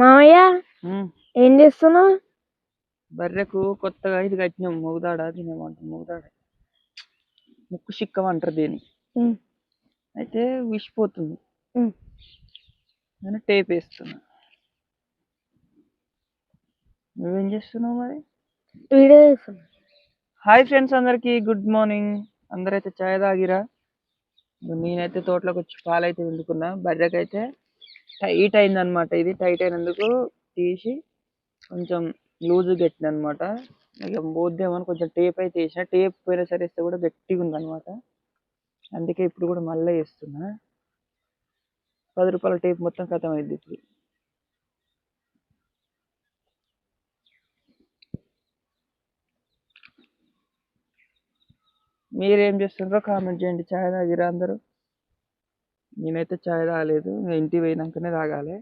మామయ్య ఏం చేస్తున్నావు? బర్రెకు కొత్తగా ఇది కట్టినాం, మొగదాడ తినేమంటాం. మొగదాడ ముక్కు చిక్కం అంటారు దీన్ని. అయితే విసిపోతుంది, నేను టేప్ వేస్తున్నా. నువ్వేం చేస్తున్నావు మరి? వీడియో చేస్తున్నా. హాయ్ ఫ్రెండ్స్, అందరికి గుడ్ మార్నింగ్. అందరైతే చాయ్ తాగిరా? నేనైతే తోటలోకి వచ్చి పాలైతే వండుకున్నా. బర్రెకైతే టైట్ అయిందనమాట. ఇది టైట్ అయినందుకు తీసి కొంచెం లూజ్ కట్టిన అనమాట. ఇక పోద్దేమని కొంచెం టేప్ అయితే వేసిన. టేప్ పోయినా సరే వేస్తే కూడా గట్టిగా ఉందన్నమాట. అందుకే ఇప్పుడు కూడా మళ్ళీ వేస్తున్నా. 10 రూపాయల టేప్ మొత్తం ఖతం అయింది ఇప్పుడు. మీరేం చేస్తున్నారో కామెంట్ చేయండి. చాయ్ తాగిరా అందరూ? నేనైతే చాయ్ తాగలేదు, ఇంటికి పోయినాకనే తాగాలి.